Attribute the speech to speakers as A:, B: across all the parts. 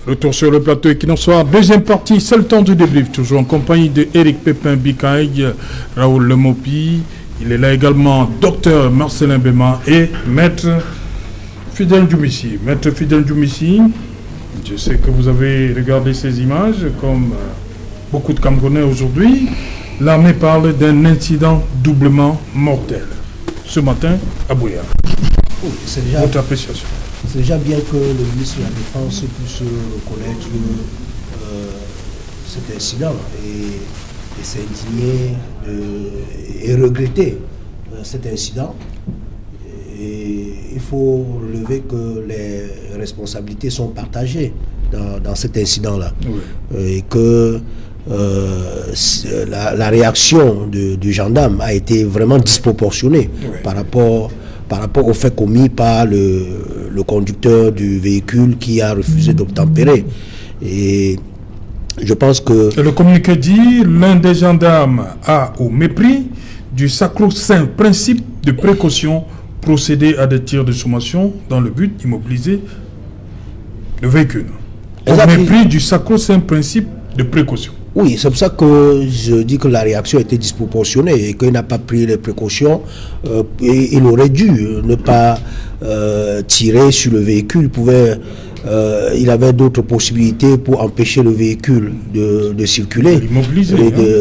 A: Retour sur le plateau Equinox Soir, deuxième partie, c'est le temps du débrief, toujours en compagnie de Eric Pépin Bikaï, Raoul Lemopi, il est là également Dr Marcelin Bema et Maître Fidèle Djoumissi. Maître Fidèle Djoumissi, je sais que vous avez regardé ces images comme beaucoup de Camerounais aujourd'hui. L'armée parle d'un incident doublement mortel ce matin à Bouillard.
B: Oui, c'est déjà,
A: votre appréciation.
B: C'est déjà bien que le ministre de la Défense puisse reconnaître cet incident et s'indigner et regretter cet incident. Et il faut relever que les responsabilités sont partagées dans cet incident-là. Oui. Et que la réaction du gendarme a été vraiment disproportionnée, oui, par rapport au fait commis par le conducteur du véhicule qui a refusé d'obtempérer. Et je pense que...
A: Et le communiqué dit, l'un des gendarmes a, au mépris du sacro-saint principe de précaution, procédé à des tirs de sommation dans le but d'immobiliser le véhicule. Au mépris du sacro-saint principe de précaution.
B: Oui, c'est pour ça que je dis que la réaction était disproportionnée et qu'il n'a pas pris les précautions. Et il aurait dû ne pas tirer sur le véhicule. Il avait d'autres possibilités pour empêcher le véhicule de circuler.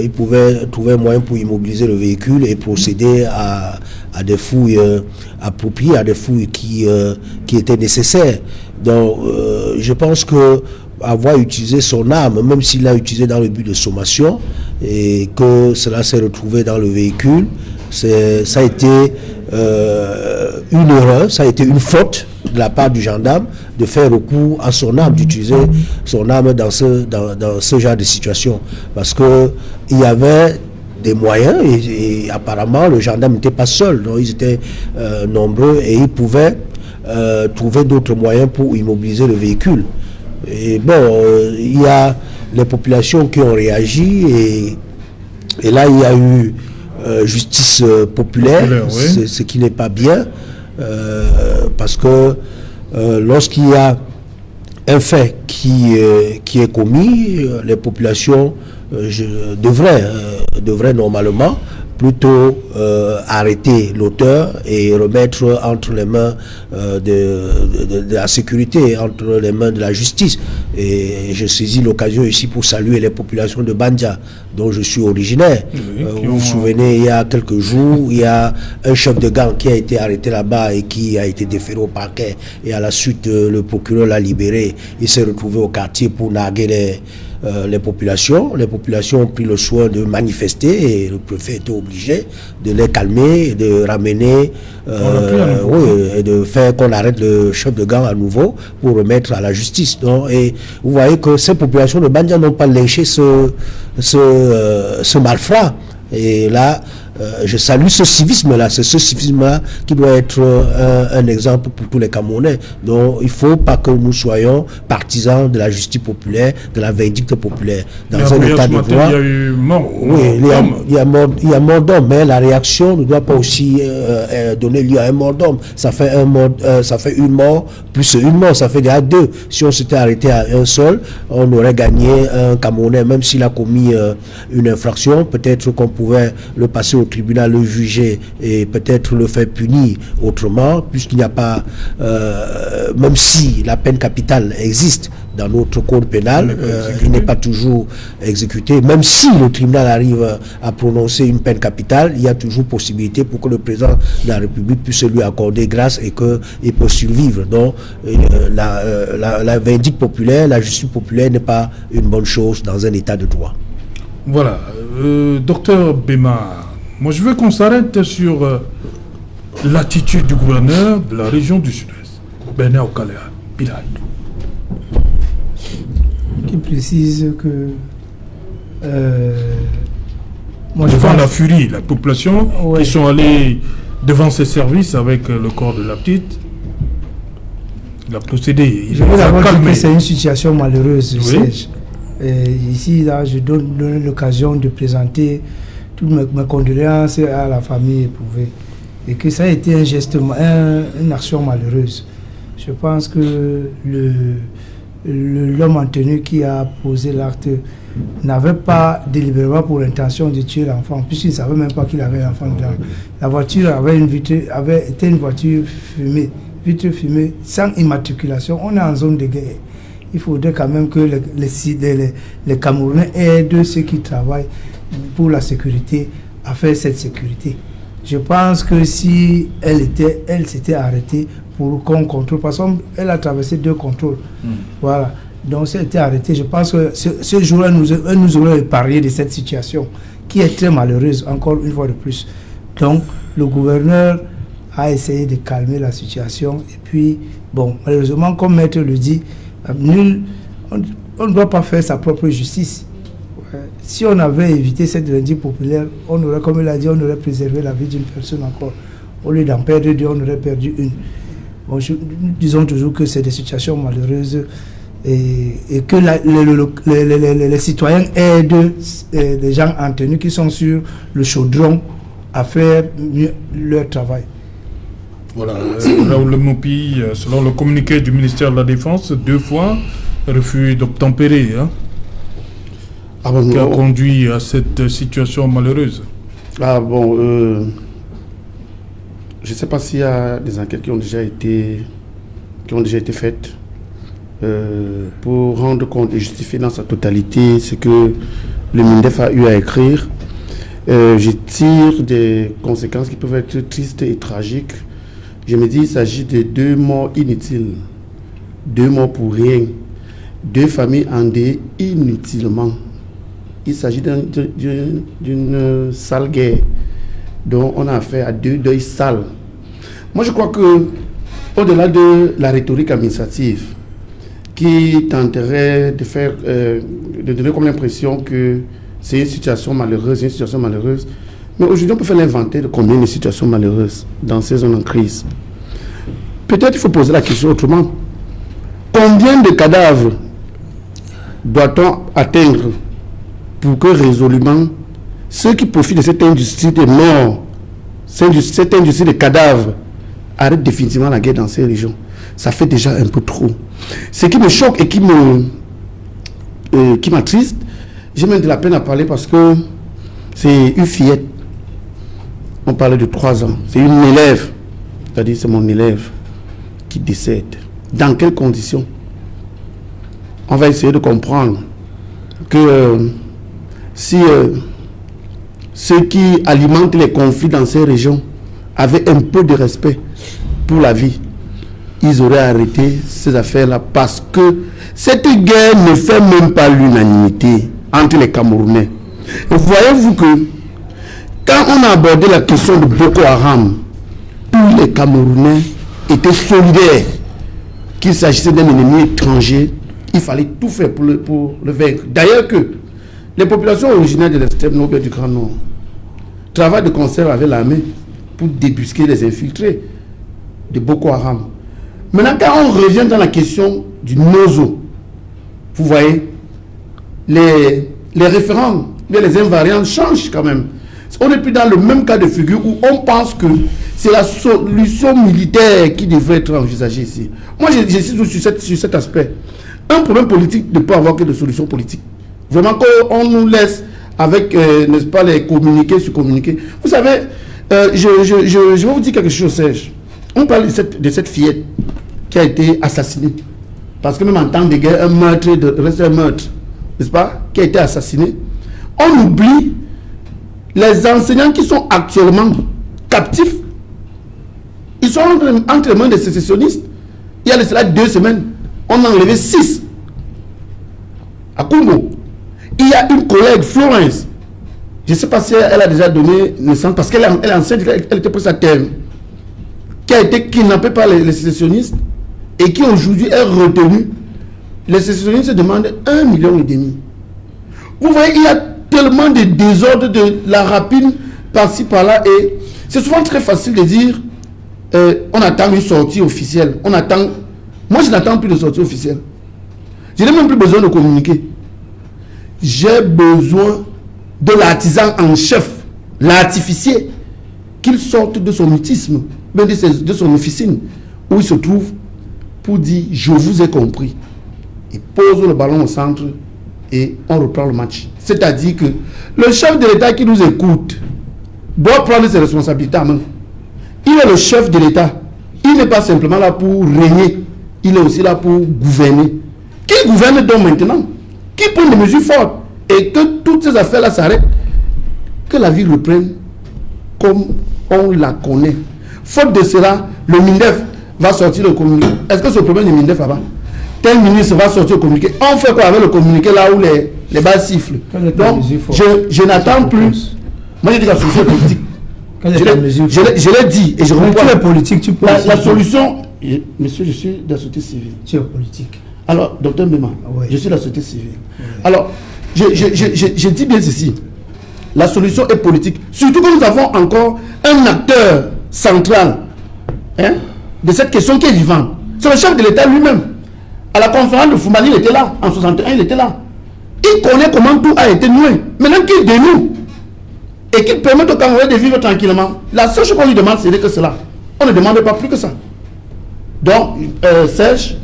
B: Il pouvait trouver un moyen pour immobiliser le véhicule et procéder à des fouilles appropriées, à des fouilles qui étaient nécessaires. Donc, je pense que avoir utilisé son arme, même s'il l'a utilisé dans le but de sommation, et que cela s'est retrouvé dans le véhicule, ça a été une erreur, ça a été une faute de la part du gendarme de faire recours à son arme, d'utiliser son arme dans ce genre de situation. Parce qu'il y avait des moyens et apparemment le gendarme n'était pas seul, donc ils étaient nombreux et ils pouvaient trouver d'autres moyens pour immobiliser le véhicule. Et bon, il y a les populations qui ont réagi et là il y a eu justice populaire, oui, ce qui n'est pas bien, parce que lorsqu'il y a un fait qui est commis, les populations devraient normalement plutôt arrêter l'auteur et remettre entre les mains de la sécurité, entre les mains de la justice. Et je saisis l'occasion ici pour saluer les populations de Bandia, dont je suis originaire. Oui, vous vous souvenez, il y a quelques jours, il y a un chef de gang qui a été arrêté là-bas et qui a été déféré au parquet. Et à la suite, le procureur l'a libéré. Il s'est retrouvé au quartier pour narguer les populations. Les populations ont pris le soin de manifester et le préfet était obligé de les calmer et de ramener et de faire qu'on arrête le chef de gang à nouveau pour remettre à la justice. Donc, et vous voyez que ces populations de Bandia n'ont pas lynché ce malfrat. Et là, je salue ce civisme-là. C'est ce civisme-là qui doit être un exemple pour tous les Camerounais. Donc, il ne faut pas que nous soyons partisans de la justice populaire, de la vindicte populaire. Dans un état de droit,
A: il y a eu mort.
B: Oui, il y a mort d'homme, mais la réaction ne doit pas aussi donner lieu à un mort d'homme. Ça fait une mort plus une mort, ça fait déjà deux. Si on s'était arrêté à un seul, on aurait gagné un Camerounais, même s'il a commis une infraction. Peut-être qu'on pouvait le passer au tribunal, le juger et peut-être le faire punir autrement, puisqu'il n'y a pas, même si la peine capitale existe dans notre code pénal, il n'est pas toujours exécuté. Même si le tribunal arrive à prononcer une peine capitale, il y a toujours possibilité pour que le président de la République puisse lui accorder grâce et qu'il peut survivre. Donc, la vindicte populaire, la justice populaire n'est pas une bonne chose dans un état de droit.
A: Voilà. Docteur Bema, moi je veux qu'on s'arrête sur l'attitude du gouverneur de la région du Sud-Est, Bernard Okaléa Piraille.
C: Qui précise que
A: moi devant la furie, la population qui sont allés devant ces services avec le corps de la petite, il a procédé.
C: Je veux d'abord dire que c'est une situation malheureuse, Serge. Ici, là, je donne l'occasion de présenter toutes mes condoléances à la famille éprouvée. Et que ça a été une action malheureuse. Je pense que l'homme en tenue qui a posé l'acte n'avait pas délibérément pour intention de tuer l'enfant, puisqu'il ne savait même pas qu'il avait un enfant dedans. La voiture avait été une voiture fumée, vitre fumée, sans immatriculation. On est en zone de guerre. Il faudrait quand même que les Camerounais aident ceux qui travaillent pour la sécurité à faire cette sécurité. Je pense que si elle s'était arrêtée pour qu'on contrôle, parce qu'elle a traversé 2 contrôles. Voilà. Donc, si elle était arrêtée, je pense que ce jour-là, elle nous aurait épargné de cette situation qui est très malheureuse, encore une fois de plus. Donc, le gouverneur a essayé de calmer la situation. Et puis, bon, malheureusement, comme Maître le dit, on ne doit pas faire sa propre justice. Si on avait évité cette vindicte populaire, on aurait, comme il a dit, on aurait préservé la vie d'une personne encore. Au lieu d'en perdre 2, on aurait perdu 1. Bon, nous disons toujours que c'est des situations malheureuses et que les citoyens aident les gens en tenue qui sont sur le chaudron à faire mieux leur travail.
A: Voilà, Raoul Lemopi, selon le communiqué du ministère de la Défense, 2 fois refus d'obtempérer, qui a conduit à cette situation malheureuse.
D: Ah bon, je ne sais pas s'il y a des enquêtes qui ont déjà été faites pour rendre compte et justifier dans sa totalité ce que le MINDEF a eu à écrire. Je tire des conséquences qui peuvent être tristes et tragiques. Je me dis qu'il s'agit de 2 morts inutiles, 2 morts pour rien, 2 familles endeuillées inutilement. Il s'agit d'une sale guerre dont on a affaire à 2 deuils sales. Moi, je crois que, au-delà de la rhétorique administrative, qui tenterait de donner comme l'impression que c'est une situation malheureuse, mais aujourd'hui, on peut faire l'inventaire de combien de situations malheureuses dans ces zones en crise. Peut-être il faut poser la question autrement. Combien de cadavres doit-on atteindre pour que résolument ceux qui profitent de cette industrie des morts, cette industrie des cadavres, arrêtent définitivement la guerre dans ces régions? Ça fait déjà un peu trop. Ce qui me choque et qui m'attriste, j'ai même de la peine à parler parce que c'est une fillette. On parlait de 3 ans. C'est une élève. C'est-à-dire c'est mon élève qui décède. Dans quelles conditions? On va essayer de comprendre que si ceux qui alimentent les conflits dans ces régions avaient un peu de respect pour la vie, ils auraient arrêté ces affaires-là parce que cette guerre ne fait même pas l'unanimité entre les Camerounais. Voyez-vous que quand on a abordé la question de Boko Haram, tous les Camerounais étaient solidaires qu'il s'agissait d'un ennemi étranger. Il fallait tout faire pour le vaincre. D'ailleurs que les populations originaires de l'extrême nord et du Grand Nord travaillent de concert avec l'armée pour débusquer les infiltrés de Boko Haram. Maintenant, quand on revient dans la question du Nozo, vous voyez, les référents, les invariants changent quand même. On n'est plus dans le même cas de figure où on pense que c'est la solution militaire qui devrait être envisagée ici. Moi, j'insiste sur cet aspect. Un problème politique ne peut avoir que de solutions politiques. Vraiment, qu'on nous laisse avec, n'est-ce pas, les communiqués sur communiqués. Vous savez, je vais vous dire quelque chose, Serge. On parle de cette fillette qui a été assassinée. Parce que même en temps de guerre, un meurtre reste un meurtre, n'est-ce pas, qui a été assassiné. On oublie les enseignants qui sont actuellement captifs. Ils sont entre les mains des sécessionnistes. Il y a cela 2 semaines, on a enlevé 6 à Congo. Il y a une collègue, Florence, je ne sais pas si elle a déjà donné naissance, parce qu'elle est enceinte, elle était presque à terme, qui a été kidnappée par les sécessionnistes et qui aujourd'hui est retenue. Les sécessionnistes se demandent 1,5 million. Vous voyez, il y a tellement de désordre, de la rapine par-ci par-là, et c'est souvent très facile de dire on attend une sortie officielle. Moi, je n'attends plus de sortie officielle. Je n'ai même plus besoin de communiquer. J'ai besoin de l'artisan en chef, l'artificier, qu'il sorte de son mutisme, de son officine, où il se trouve, pour dire je vous ai compris. il pose le ballon au centre et on reprend le match. C'est-à-dire que le chef de l'État qui nous écoute doit prendre ses responsabilités en main. Il est le chef de l'État. Il n'est pas simplement là pour régner, il est aussi là pour gouverner. Qu'il gouverne donc maintenant, qu'il prenne des mesures fortes et que toutes ces affaires-là s'arrêtent, que la vie reprenne comme on la connaît. Faute de cela, le MINDEF va sortir le communiqué. Est-ce que c'est le problème du MINDEF là-bas? Tel ministre va sortir le communiqué. On fait quoi avec le communiqué là où les balles sifflent? Donc, je n'attends plus. Moi, je dis que la solution est politique. Je l'ai dit et je reprends.
C: La politique,
D: la solution, monsieur, je suis de la société civile.
C: Tu es politique.
D: Alors, docteur Mbema,
C: oui.
D: Je suis de la société civile. Oui. Alors, je dis bien ceci. La solution est politique. Surtout que nous avons encore un acteur central de cette question qui est vivante. C'est le chef de l'État lui-même. À la conférence de Foumani, il était là. En 61, il était là. Il connaît comment tout a été noué. Maintenant qu'il dénoue et qu'il permette aux Camerounais de vivre tranquillement, la seule chose qu'on lui demande, c'est que cela. On ne demande pas plus que ça. Donc, Serge,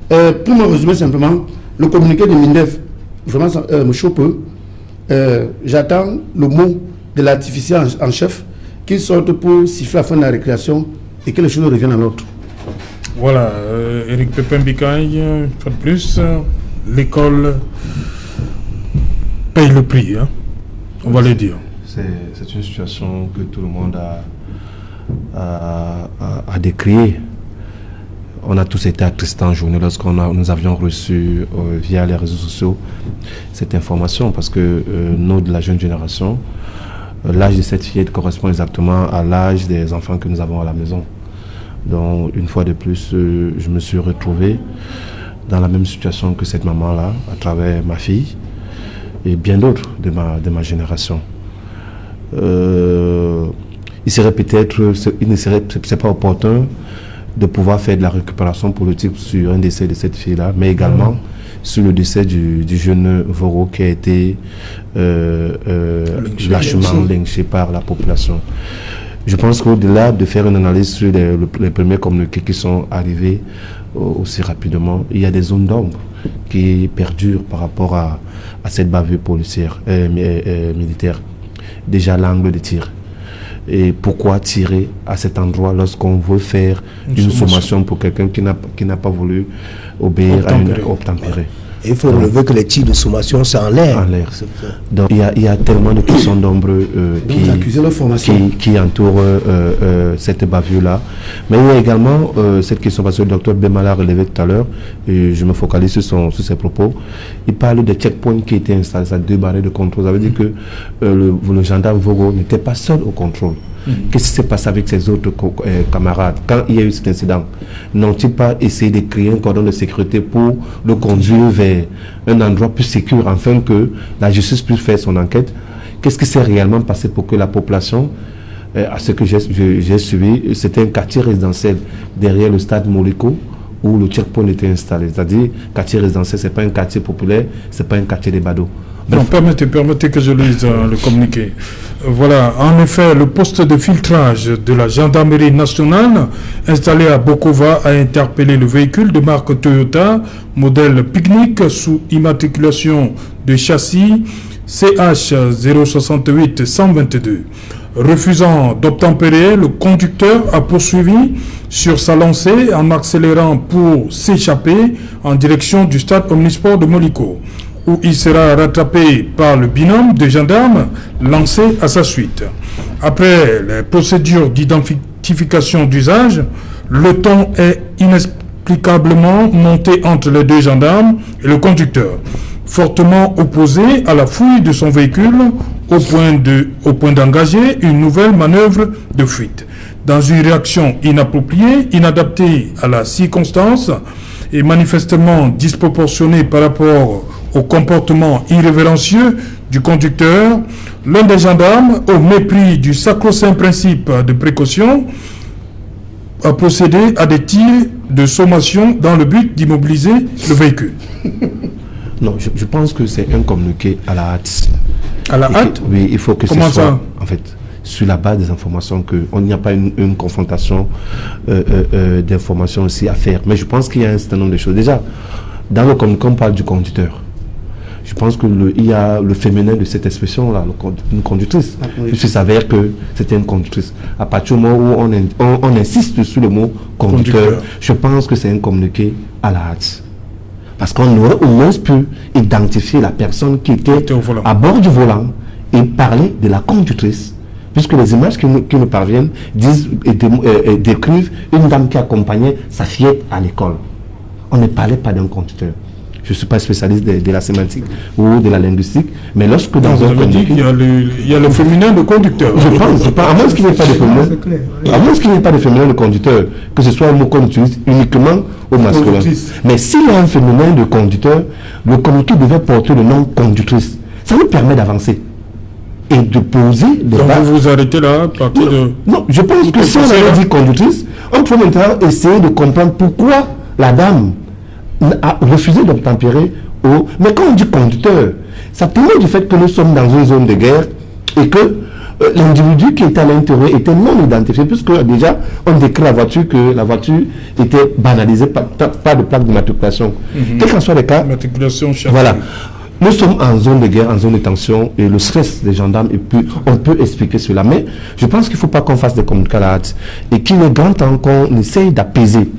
D: pour me résumer simplement, le communiqué de MINDEF, vraiment, me choque peu. J'attends le mot de l'artificier en chef qu'il sorte pour siffler la fin de la récréation et que les choses reviennent à l'autre.
A: Voilà, Éric Pépin Bikaï, une fois de plus, l'école paye le prix, hein, on va le dire.
E: C'est une situation que tout le monde a décriée. On a tous été attristés en journée lorsque nous avions reçu via les réseaux sociaux cette information, parce que nous, de la jeune génération, l'âge de cette fillette correspond exactement à l'âge des enfants que nous avons à la maison. Donc, une fois de plus, je me suis retrouvé dans la même situation que cette maman-là, à travers ma fille et bien d'autres de ma génération. C'est pas opportun de pouvoir faire de la récupération politique sur un décès de cette fille-là, mais également sur le décès du jeune Voro qui a été lâchement lynché par la population. Je pense qu'au-delà de faire une analyse sur les premiers communiqués qui sont arrivés aussi rapidement, il y a des zones d'ombre qui perdurent par rapport à cette bavure policière, militaire. Déjà l'angle de tir. Et pourquoi tirer à cet endroit lorsqu'on veut faire une sommation pour quelqu'un qui n'a pas voulu obéir à une obtempérée?
B: Il faut relever que les tirs de sommation, c'est en l'air.
E: En l'air. Donc il y a tellement de questions nombreuses qui entourent cette bavure-là. Mais il y a également cette question, parce que le docteur Bema l'a relevé tout à l'heure, et je me focalise sur ses propos. Il parle des checkpoints qui étaient installés, ça 2 barrières de contrôle. Ça veut dire que le gendarme Vogo n'était pas seul au contrôle. Qu'est-ce qui s'est passé avec ses autres camarades quand il y a eu cet incident? N'ont-ils pas essayé de créer un cordon de sécurité pour le conduire vers un endroit plus sécur afin que la justice puisse faire son enquête? Qu'est-ce qui s'est réellement passé pour que la population, à ce que j'ai suivi, c'était un quartier résidentiel derrière le stade Moliko où le checkpoint était installé. C'est-à-dire, quartier résidentiel, ce n'est pas un quartier populaire, ce n'est pas un quartier des badauds.
A: Non, permettez que je lise le communiqué. Voilà, en effet, le poste de filtrage de la gendarmerie nationale installé à Bokova a interpellé le véhicule de marque Toyota, modèle Picnic, sous immatriculation de châssis CH 068 122. Refusant d'obtempérer, le conducteur a poursuivi sur sa lancée en accélérant pour s'échapper en direction du stade omnisport de Moliko, où il sera rattrapé par le binôme de gendarmes lancé à sa suite. Après les procédures d'identification d'usage, le ton est inexplicablement monté entre les 2 gendarmes et le conducteur, fortement opposé à la fouille de son véhicule au point d'engager une nouvelle manœuvre de fuite. Dans une réaction inappropriée, inadaptée à la circonstance et manifestement disproportionnée par rapport au comportement irrévérencieux du conducteur, l'un des gendarmes, au mépris du sacro-saint principe de précaution, a procédé à des tirs de sommation dans le but d'immobiliser le véhicule.
E: Non, je pense que c'est un communiqué à la hâte.
A: À la hâte?
E: Oui, il faut que
A: Comment
E: ce soit,
A: ça?
E: en fait, sur la base des informations, qu'il n'y a pas une confrontation d'informations aussi à faire. Mais je pense qu'il y a un certain nombre de choses. Déjà, dans le communiqué, on parle du conducteur. Je pense qu'il y a le féminin de cette expression-là, une conductrice. Il s'avère que c'était une conductrice. À partir du moment où on insiste sur le mot conducteur, je pense que c'est un communiqué à la hâte. Parce qu'on aurait au moins pu identifier la personne qui était à bord du volant et parler de la conductrice. Puisque les images qui nous parviennent disent et décrivent une dame qui accompagnait sa fillette à l'école. On ne parlait pas d'un conducteur. Je ne suis pas spécialiste de la sémantique ou de la linguistique, mais lorsque dans un communiqué...
A: Il y a le féminin de conducteur.
E: Je pense, à moins qu'il n'y ait pas de féminin, à moins qu'il n'y ait pas de féminin de conducteur, que ce soit un mot qu'on utilise uniquement au masculin. Mais s'il y a un féminin de conducteur, le communiqué devait porter le nom conductrice. Ça nous permet d'avancer et de poser des
A: bases.
E: Donc
A: vous vous arrêtez là à partir de...
E: Non, je pense que si on avait dit conductrice, on peut maintenant essayer de comprendre pourquoi la dame a refusé d'obtempérer au... Mais quand on dit conducteur, ça témoigne du fait que nous sommes dans une zone de guerre et que l'individu qui était à l'intérieur était non identifié, puisque déjà on décrit la voiture que la voiture était banalisée, pas de plaque d'immatriculation. Quel qu'en soit le cas, voilà. Nous sommes en zone de guerre, en zone de tension, et le stress des gendarmes, et puis on peut expliquer cela. Mais je pense qu'il ne faut pas qu'on fasse des communiqués à la hâte, et qu'il est grand temps qu'on essaye d'apaiser.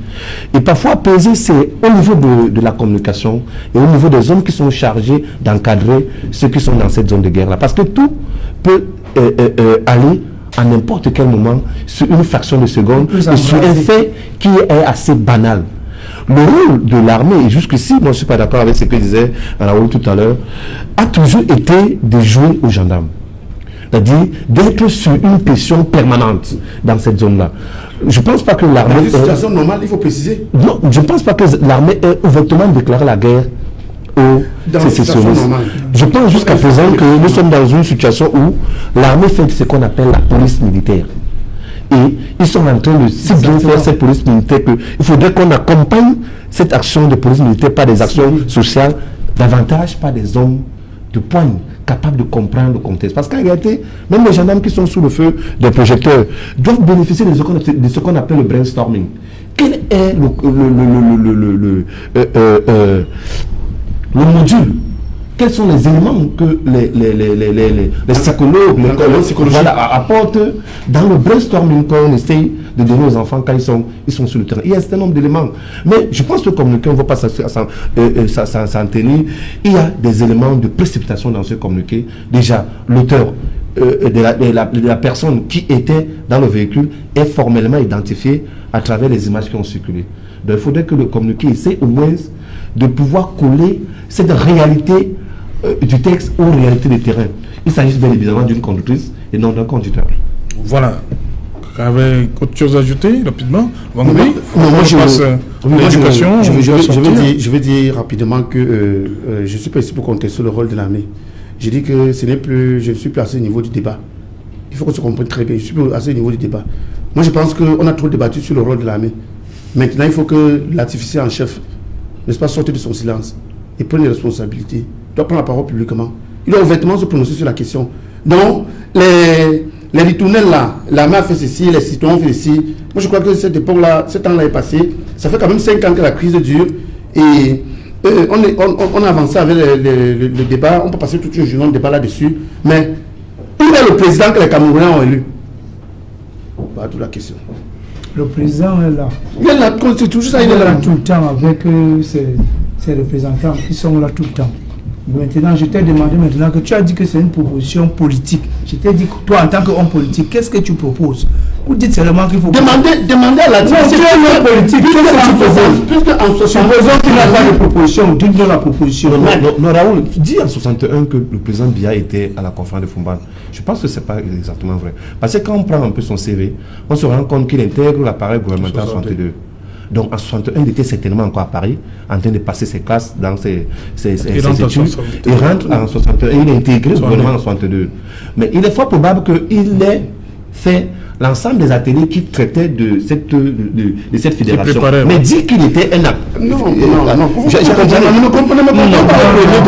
E: Et parfois, apaiser, c'est au niveau de la communication, et au niveau des hommes qui sont chargés d'encadrer ceux qui sont dans cette zone de guerre-là. Parce que tout peut aller à n'importe quel moment, sur une fraction de seconde, et sur un fait qui est assez banal. Le rôle de l'armée, et jusqu'ici, moi je ne suis pas d'accord avec ce que disait Raoul tout à l'heure, a toujours été de jouer aux gendarmes. C'est-à-dire d'être sur une pression permanente dans cette zone-là. Je ne pense pas que l'armée...
D: Dans une situation normale, il faut préciser.
E: Non, je ne pense pas que l'armée ait ouvertement déclaré la guerre aux sécessionnistes. Je pense jusqu'à présent que nous sommes dans une situation où l'armée fait ce qu'on appelle la police militaire. Et ils sont en train de si bien faire cette police militaire qu'il faudrait qu'on accompagne cette action de police militaire par des actions sociales, davantage par des hommes de poigne capables de comprendre le contexte. Parce qu'en réalité, même les gendarmes qui sont sous le feu des projecteurs doivent bénéficier de ce qu'on appelle le brainstorming. Quel est le module? Quels sont les éléments que les psychologues, apportent dans le brainstorming qu'on essaye de donner aux enfants quand ils sont sur le terrain? Il y a un certain nombre d'éléments. Mais je pense que le communiqué, on ne va pas s'en tenir. Il y a des éléments de précipitation dans ce communiqué. Déjà, l'auteur de la personne qui était dans le véhicule est formellement identifié à travers les images qui ont circulé. Donc il faudrait que le communiqué essaie au moins de pouvoir coller cette réalité du texte aux réalités du terrain. Il s'agit bien évidemment d'une conductrice et non d'un conducteur.
A: Voilà. Avec autre chose à ajouter rapidement?
D: Je vais dire rapidement que je ne suis pas ici pour contester le rôle de l'armée. Je dis que je ne suis plus à ce niveau du débat. Il faut qu'on se comprenne très bien. Je suis plus à ce niveau du débat. Moi, je pense qu'on a trop débattu sur le rôle de l'armée. Maintenant, il faut que l'artificier en chef, n'est-ce pas, sorte de son silence et prenne les responsabilités. Il doit prendre la parole publiquement. Il doit ouvertement se prononcer sur la question. Donc, les ritournelles là, l'armée a fait ceci, les citoyens ont fait ceci. Moi, je crois que cette époque-là, ce temps-là est passé. Ça fait quand même 5 ans que la crise dure. Et on a avancé avec le débat. On peut passer toute une journée de débat là-dessus. Mais où est le président que les Camerounais ont élu? Bah, toute la question.
C: Le président est là.
D: Il est là, c'est toujours ça, il est là
C: tout le temps avec ses représentants qui sont là tout le temps. Maintenant, je t'ai demandé maintenant que tu as dit que c'est une proposition politique. Je t'ai dit que toi, en tant qu'homme politique, qu'est-ce que tu proposes? Vous dites seulement qu'il faut...
D: Demandez à la
C: direction. Non, tu es homme politique. Qu'est-ce que tu proposes? Supposons qu'il n'a pas de proposition. Dites-nous la proposition.
E: Non, Raoul, dis en 61 que le président Biya était à la conférence de Fumban. Je pense que ce n'est pas exactement vrai. Parce que quand on prend un peu son CV, on se rend compte qu'il intègre l'appareil gouvernemental en 62. Donc en 61, il était certainement encore à Paris, en train de passer ses classes dans ses études. Il rentre en 61 et il est intégré au gouvernement en 62. Mais il est fort probable qu'il ait fait l'ensemble des ateliers qui traitaient de cette fédération. Mais dit qu'il était un acte.
D: Non.
E: Je comprends pas.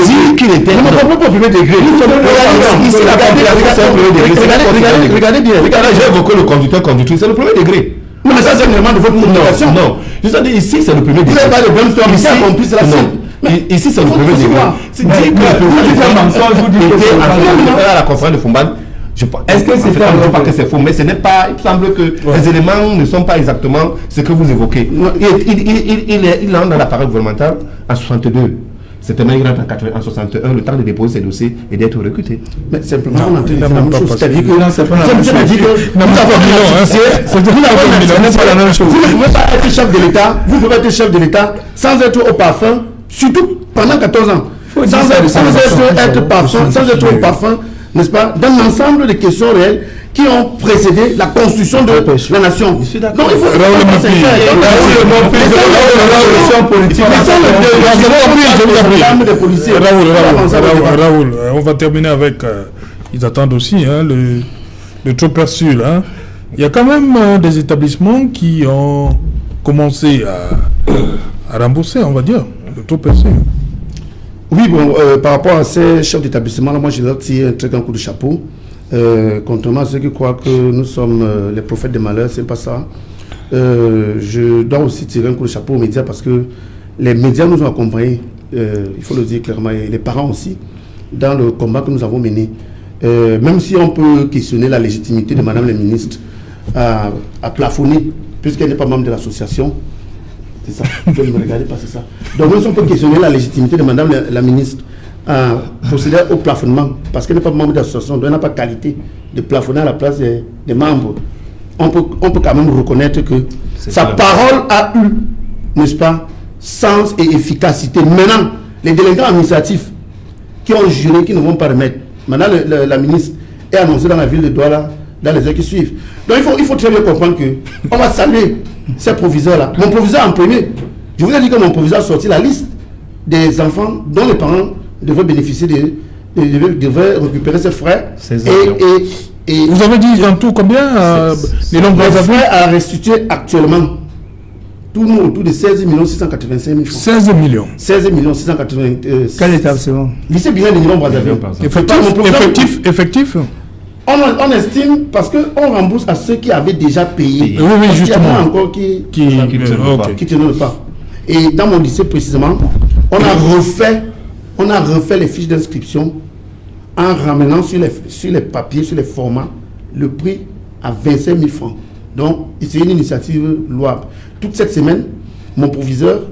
E: Dit qu'il était un acte. Pas au premier degré. Regardez bien. J'ai évoqué le conducteur-conductrice. C'est le premier degré.
D: Non, mais ça, c'est un élément de votre communication.
E: Non. Je veux dire, ici, c'est le premier degré.
D: Vous n'avez pas le brainstorm ici,
E: Ici, c'est le premier degré. Si vous dites un mensonge, vous dites que c'est à la conférence de Fumban. Est-ce que c'est vrai? Je ne pas que c'est faux, mais ce n'est pas. Il semble que les éléments ne sont pas exactement ce que vous évoquez. Il entre dans l'appareil gouvernemental en 62. Certainement, il rentre en 61, le temps de déposer ses dossiers et d'être recruté.
D: Mais simplement, on a entendu la même chose. C'est-à-dire que vous ne pouvez pas être chef de l'État, vous pouvez être chef de l'État sans être au parfum, surtout pendant 14 ans. Sans être au parfum, n'est-ce pas, dans l'ensemble des questions réelles qui ont précédé la construction de la nation. Donc il faut
A: Raoul, on va terminer avec, ils attendent aussi le trop perçu là. Il y a quand même des établissements qui ont commencé à rembourser, on va dire, le trop perçu.
D: Oui, bon, par rapport à ces chefs d'établissement, là, moi je leur tire un très grand coup de chapeau. Contrairement à ceux qui croient que nous sommes les prophètes des malheurs, c'est pas ça. Je dois aussi tirer un coup de chapeau aux médias parce que les médias nous ont accompagnés, il faut le dire clairement, et les parents aussi, dans le combat que nous avons mené. Même si on peut questionner la légitimité de Madame la ministre à plafonner, puisqu'elle n'est pas membre de l'association. C'est ça, vous pouvez me regarder pas, c'est ça. Donc même si on peut questionner la légitimité de Madame la ministre à procéder au plafonnement, parce qu'elle n'est pas membre de l'association, donc elle n'a pas qualité de plafonner à la place des membres. On peut quand même reconnaître que sa parole a eu, n'est-ce pas, sens et efficacité. Maintenant, les délinquants administratifs qui ont juré qu'ils ne vont pas remettre, maintenant la ministre est annoncée dans la ville de Douala, dans les heures qui suivent. Donc il faut très bien comprendre qu'on va saluer ces proviseurs-là. Mon proviseur en premier, je vous ai dit que mon proviseur a sorti la liste des enfants dont les parents devraient bénéficier devraient récupérer ses frais. Et
A: vous avez dit en tout combien les
D: frais à restituer actuellement tournent autour de 16 685 000 francs.
A: 16 millions.
D: 16 685
C: Quel établissement?
D: Lycée Bilan de Nilon-Brazzaville.
A: Effectif.
D: On estime parce qu'on rembourse à ceux qui avaient déjà payé.
A: Oui, justement.
D: Il y en a encore qui ne veulent pas. Et dans mon lycée précisément, on a refait les fiches d'inscription en ramenant sur les papiers, sur les formats, le prix à 25 000 francs. Donc, c'est une initiative louable. Toute cette semaine, mon proviseur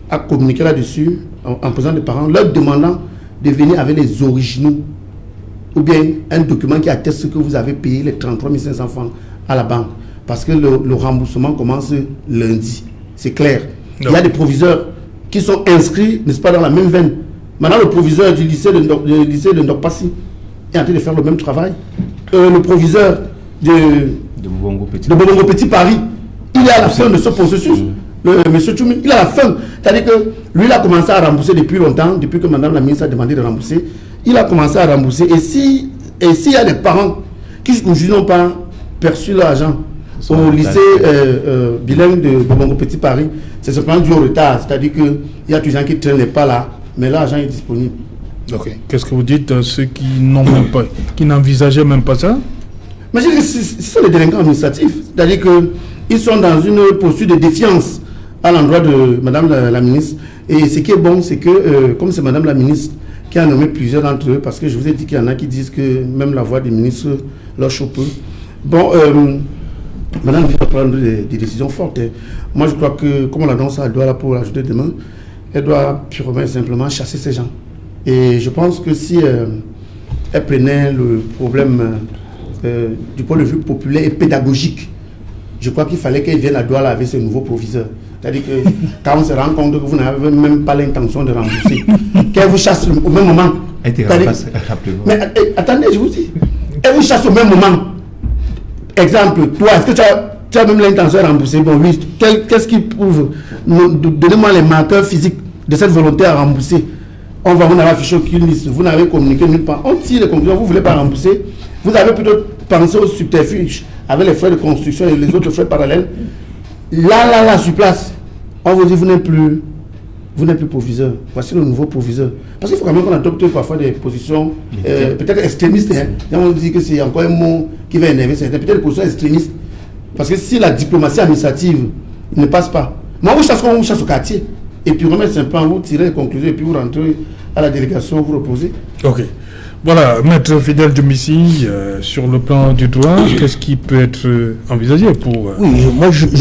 D: a communiqué là-dessus en présence des parents, leur demandant de venir avec les originaux ou bien un document qui atteste que vous avez payé les 33 500 francs à la banque. Parce que le remboursement commence lundi. C'est clair. Non. Il y a des proviseurs qui sont inscrits, n'est-ce pas, dans la même veine. Maintenant, le proviseur du lycée de Ndokpassi est en train de faire le même travail. Le proviseur de Bobongo Petit Paris, il est à la fin de ce processus. Monsieur Tchoumi, il est à la fin. C'est-à-dire que lui, il a commencé à rembourser depuis longtemps, depuis que Madame la ministre a demandé de rembourser. Il a commencé à rembourser. Et s'il y a des parents qui n'ont pas perçu l'argent au lycée bilingue de Bobongo Petit Paris, c'est simplement dû au retard. C'est-à-dire qu'il y a des gens qui ne traînent pas là, mais l'argent est disponible.
A: Ok. Qu'est-ce que vous dites à ceux qui n'ont même pas, qui n'envisageaient même pas ça?
D: Mais je dis que ce sont les délinquants administratifs. C'est-à-dire qu'ils sont dans une posture de défiance à l'endroit de Madame la ministre. Et ce qui est bon, c'est que, comme c'est Madame la ministre qui a nommé plusieurs d'entre eux, parce que je vous ai dit qu'il y en a qui disent que même la voix des ministres leur chope. Bon, Madame va prendre des décisions fortes. Moi, je crois que, comme on l'annonce à Douala pour l'ajouter demain, elle doit purement et simplement chasser ces gens. Et je pense que si elle prenait le problème du point de vue populaire et pédagogique, je crois qu'il fallait qu'elle vienne à Douala avec ses nouveaux proviseurs. C'est-à-dire que quand on se rend compte que vous n'avez même pas l'intention de rembourser, qu'elle vous chasse au même moment. Mais attendez, je vous dis, elle vous chasse au même moment. Exemple, toi, est-ce que tu as même l'intention de rembourser? Bon, oui, qu'est-ce qui prouve? Donnez-moi les marqueurs physiques de cette volonté à rembourser. On va vous n'avez affiché aucune liste, vous n'avez communiqué nulle part. On tire les conclusions, vous ne voulez pas rembourser. Vous avez plutôt pensé au subterfuge avec les frais de construction et les autres frais parallèles. Là, sur place, on vous dit vous n'êtes plus proviseur. Voici le nouveau proviseur. Parce qu'il faut quand même qu'on adopte parfois des positions peut-être extrémistes. Hein. On dit que c'est encore un mot qui va énerver certains. Peut-être des positions extrémistes. Parce que si la diplomatie administrative ne passe pas, moi, on vous chasse au quartier. et puis remettre un plan, vous tirez les conclusions et puis vous rentrez à la délégation, vous reposez.
A: Ok. Voilà, Maître Fidèle Diomissi, sur le plan du droit, qu'est-ce qui peut être envisagé pour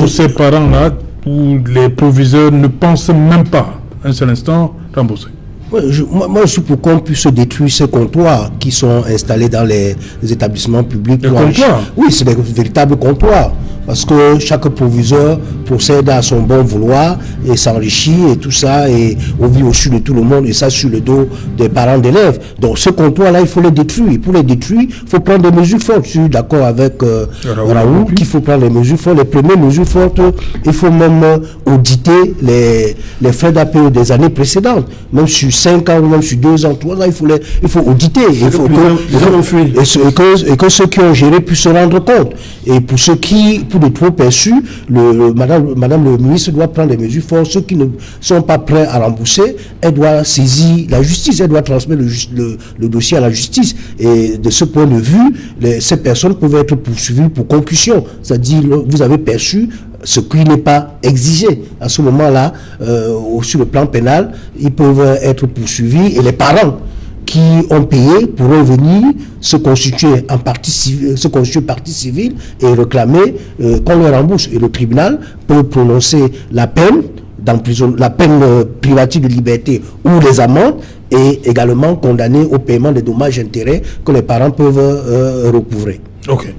A: ces parents-là, où les proviseurs ne pensent même pas un seul instant rembourser?
B: Moi, je suis pour qu'on puisse détruire ces comptoirs qui sont installés dans les établissements publics.
A: Les comptoirs?
B: Oui, c'est des véritables comptoirs. Parce que chaque proviseur procède à son bon vouloir et s'enrichit et tout ça, et on vit au-dessus de tout le monde, et ça sur le dos des parents d'élèves. Donc ce comptoir-là, il faut les détruire. Pour les détruire, il faut prendre des mesures fortes. Je suis d'accord avec Raoul qu'il faut prendre les mesures fortes. Les premières mesures fortes, il faut même auditer les frais d'APE des années précédentes. Même sur 5 ans, ou même sur 2 ans, 3 ans, il faut auditer. Il faut que ceux qui ont géré puissent se rendre compte. Et pour ceux qui, pour de trop perçus, Madame le ministre doit prendre des mesures fortes. Ceux qui ne sont pas prêts à rembourser, elle doit saisir la justice, elle doit transmettre le dossier à la justice. Et de ce point de vue, ces personnes peuvent être poursuivies pour concussion. C'est-à-dire, vous avez perçu ce qui n'est pas exigé. À ce moment-là, sur le plan pénal, ils peuvent être poursuivis, et les parents qui ont payé pourront venir se constituer partie civile et réclamer qu'on leur rembourse. Et le tribunal peut prononcer la peine privative de liberté ou les amendes, et également condamner au paiement des dommages et intérêts que les parents peuvent recouvrer.
A: Ok.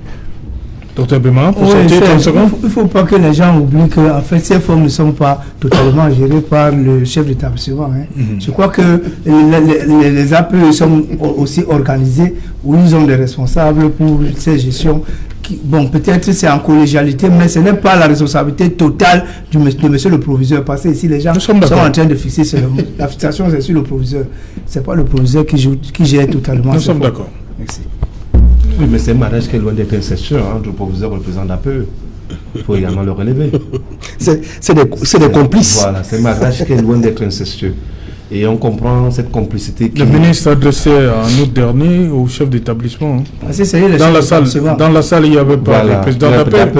A: Docteur Bema,
C: il ne faut pas que les gens oublient que en fait, ces fonds ne sont pas totalement gérés par le chef d'établissement. Je crois que les APE sont aussi organisés, où ils ont des responsables pour ces gestions. Bon, peut-être c'est en collégialité, mais ce n'est pas la responsabilité totale de monsieur le proviseur. Parce que ici, les gens sont en train de fixer la fixation, c'est sur le proviseur. Ce n'est pas le proviseur qui gère totalement.
A: Nous sommes d'accord.
C: Merci.
E: Oui, mais c'est un mariage qui est loin d'être incestueux entre le proviseur et le président d'APE. Il faut également le relever.
B: C'est des complices.
E: Voilà, c'est un mariage qui est loin d'être incestueux. Et on comprend cette complicité qui...
A: Le ministre adressait en août dernier au chef d'établissement. Dans la salle, il n'y avait pas le président d'APE.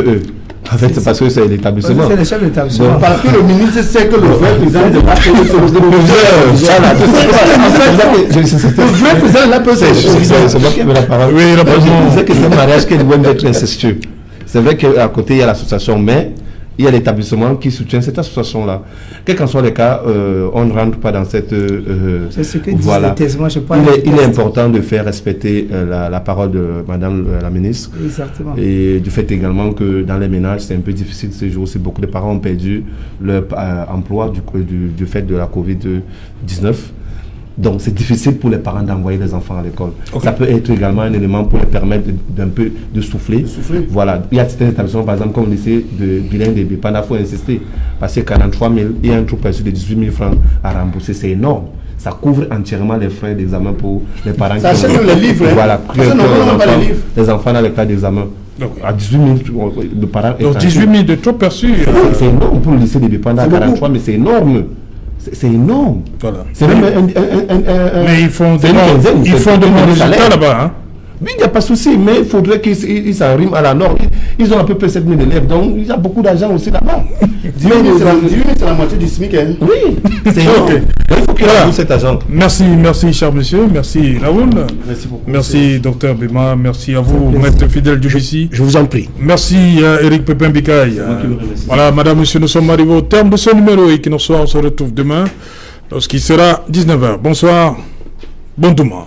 E: En fait, c'est parce que c'est l'établissement.
C: C'est le chef d'établissement.
D: Parce que le ministre sait que le vrai président de l'APE, c'est le vrai président de l'APE,
E: c'est moi qui avais la parole.
A: Oui,
E: je disais que c'est un mariage qui est loin d'être incestueux. C'est vrai qu'à côté, il y a l'association, mais il y a l'établissement qui soutient cette association-là. Quel qu'en soit le cas, on ne rentre pas dans cette...
C: c'est ce que disent les thèses. Moi,
E: il est important de faire respecter la parole de Madame la ministre.
C: Exactement.
E: Et du fait également que dans les ménages, c'est un peu difficile ces jours-ci. Beaucoup de parents ont perdu leur emploi du fait de la Covid-19. Donc, c'est difficile pour les parents d'envoyer les enfants à l'école. Okay. Ça peut être également un élément pour les permettre d'un peu de souffler. Voilà. Il y a certains établissements, par exemple, comme le lycée de Bilingue de Bipanda, il faut insister. Parce que 43 000, il y a un trou perçu de 18 000 francs à rembourser. C'est énorme. Ça couvre entièrement les frais d'examen pour les parents.
D: Ça achète les livres.
E: Voilà. Les enfants dans les cas d'examen. À 18 000 de parents.
A: Donc 18 000 de trop perçus.
E: C'est énorme pour le lycée de Bipanda, 43, mais c'est énorme. C'est énorme.
A: Voilà.
E: C'est même
A: mais ils font des bons résultats là-bas. Hein?
E: Oui, il n'y a pas de souci, mais il faudrait qu'ils s'arriment à la norme. Ils ont à peu près 7 000 élèves, donc il y a beaucoup d'argent aussi là-bas.
D: 10 000, c'est la moitié du SMIC. Hein?
E: Oui, c'est énorme. Okay. Il faut qu'il y ait cet argent.
A: Merci, cher monsieur. Merci, Raoul.
D: Merci beaucoup.
A: Merci, docteur Bema. Merci à vous, maître Fidèle Diomissi.
B: Je vous en prie.
A: Merci à Eric Pépin Bikaï. Voilà, madame, monsieur, nous sommes arrivés au terme de ce numéro et qui nous soit, on se retrouve demain lorsqu'il sera 19h. Bonsoir. Bon demain.